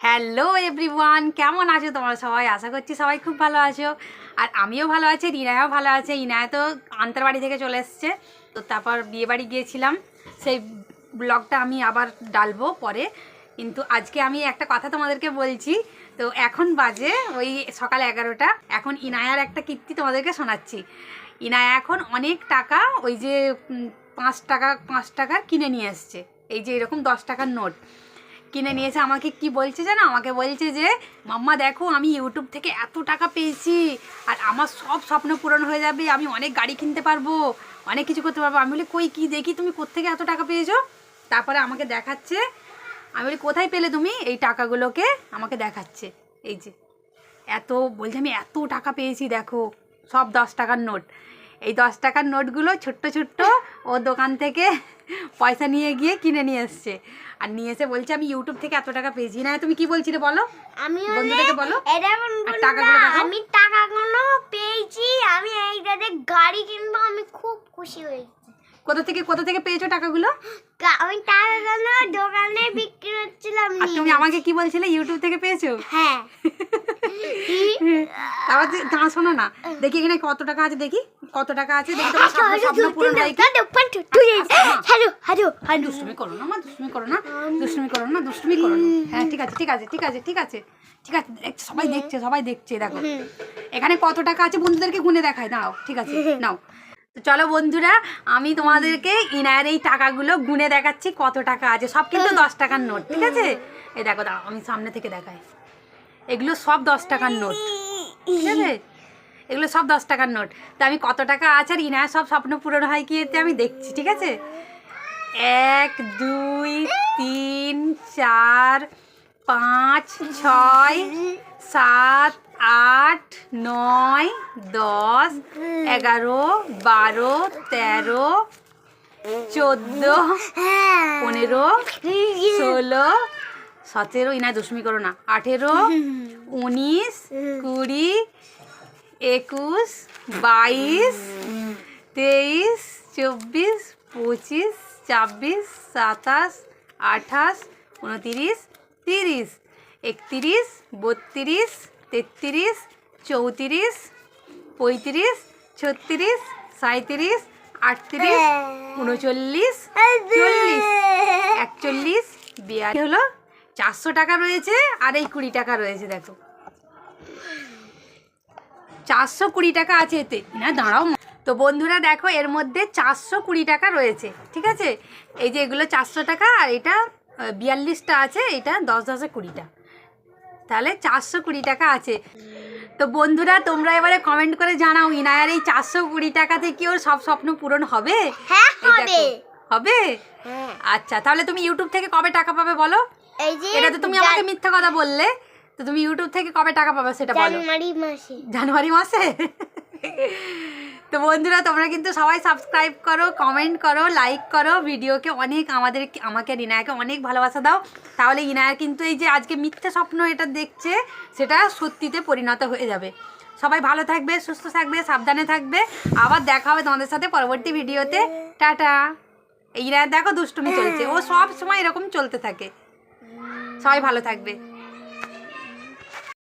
Hello everyone, কেমন আছো তোমরা সবাই? আশা করছি সবাই খুব ভালো আছো, আর আমিও ভালো আছি, রিনায়াও ভালো আছে। ইনায়া তো আন্তার বাড়ি থেকে চলে এসছে, তো তারপর বিয়ে বাড়ি গিয়েছিলাম, সেই ব্লগটা আমি আবার ডালবো পরে। কিন্তু আজকে আমি একটা কথা তোমাদেরকে বলছি। তো এখন বাজে ওই সকাল 11টা। এখন ইনায়ার একটা কীর্তি তোমাদেরকে শোনাচ্ছি। ইনায়া এখন অনেক টাকা, ওই যে 5 টাকার কিনে নিয়ে এসছে, এই যে এরকম 10 টাকার নোট কিনে নিয়েছে। আমাকে কি বলছে জানো? আমাকে বলছে যে মাম্মা দেখো, আমি ইউটিউব থেকে এত টাকা পেয়েছি, আর আমার সব স্বপ্ন পূরণ হয়ে যাবে, আমি অনেক গাড়ি কিনতে পারবো, অনেক কিছু করতে পারবো। আমি বলি কই, কি দেখি তুমি কোত্থেকে এত টাকা পেয়েছো? তারপরে আমাকে দেখাচ্ছে। আমি বলি কোথায় পেলে তুমি এই টাকাগুলোকে? আমাকে দেখাচ্ছে, এই যে এত, বলছে আমি এত টাকা পেয়েছি, দেখো সব 10 টাকার নোট। এই 10 টাকার নোটগুলো ছোট্ট ছোট্ট ও দোকান থেকে পয়সা নিয়ে গিয়ে কিনে নিয়ে এসছে, আর নিয়ে এসে বলছে আমি ইউটিউব থেকে এত টাকা পেয়েছি। না তুমি কি বলছিলে বলো, আমি বন্ধুদেরকে বলো। টাকাগুলো আমি টাকাগুলো পেয়েছি, আমি এইটাতে গাড়ি কিনবো, আমি খুব খুশি হয়েছি। কোথা থেকে পেয়েছো টাকাগুলো? আমি টাকাগুলো দোকানে বিক্রি করছিলাম। আর তুমি আমাকে কি বলছিলে ইউটিউব থেকে পেয়েছো? হ্যাঁ। তারপর না শোনো না, দেখি এখানে কত টাকা আছে, দেখি কত টাকা আছে, দেখি তোমার স্বপ্ন পূরণ হয় কি। দুষ্টুমি করো না মা, দুষ্টুমি করো না, দুষ্টুমি করো না, দুষ্টুমি করো না। হ্যাঁ ঠিক আছে ঠিক আছে ঠিক আছে ঠিক আছে ঠিক আছে, সবাই দেখছে, সবাই দেখছে। দেখো এখানে কত টাকা আছে, বন্ধুদেরকে গুনে দেখায়। নাও ঠিক আছে, নাও। তো চলো বন্ধুরা, আমি তোমাদেরকে ইনায়ের এই টাকাগুলো গুনে দেখাচ্ছি কত টাকা আছে। সব কিন্তু 10 টাকার নোট, ঠিক আছে? এই দেখো, দাঁড়াও আমি সামনে থেকে দেখাই। এগুলো সব 10 টাকার নোট, ঠিক আছে? এগুলো সব 10 টাকার নোট। তো আমি কত টাকা আছে আর ইনায়ের সব স্বপ্ন পূরণ হয় কি এতে আমি দেখছি, ঠিক আছে? 1 2 3 4 5 6 7 8 9 10 11 12 13 14 15 16 17, ইনা দুষ্টুমি করো না, 18 19 20 21 22 23 24 25 26 27 28 29 30 31 32 33 34 35 36 37 38 39 40 41 42 হলো। 400 টাকা রয়েছে, আর এই 20 টাকা রয়েছে। দেখো 420 টাকা আছে এতে। না দাঁড়াও। তো বন্ধুরা দেখো, এর মধ্যে 420 টাকা রয়েছে, ঠিক আছে? এই যে এগুলো 400 টাকা, আর এটা 42টা আছে, এটা 10 10 20টা, তাহলে 420 টাকা আছে। তো বন্ধুরা তোমরা এবারে কমেন্ট করে জানাও, ইনায়ার এই 420 টাকাতে কি ওর সব স্বপ্ন পূরণ হবে? হ্যাঁ হবে। হবে? আচ্ছা, তাহলে তুমি ইউটিউব থেকে কবে টাকা পাবে বলো? এই যে এটা তো তুমি আমাকে মিথ্যা কথা বললে। তো তুমি ইউটিউব থেকে কবে টাকা পাবে সেটা বলো। জানুয়ারি মাসে। তো বন্ধুরা তোমরা কিন্তু সবাই সাবস্ক্রাইব করো, কমেন্ট করো, লাইক করো, ভিডিওকে অনেক আমাকে রিনায়াকে অনেক ভালোবাসা দাও। তাহলে ইনায়া কিন্তু এই যে আজকে মিথ্যা স্বপ্ন এটা দেখছে, সেটা সত্যিতে পরিণত হয়ে যাবে। সবাই ভালো থাকবে, সুস্থ থাকবে, সাবধানে থাকবে। আবার দেখা হবে তোমাদের সাথে পরবর্তী ভিডিওতে। টাটা। এই ইনায়া দেখো দুষ্টুমি চলছে, ও সব সময় এরকম চলতে থাকে। সবাই ভালো থাকবে।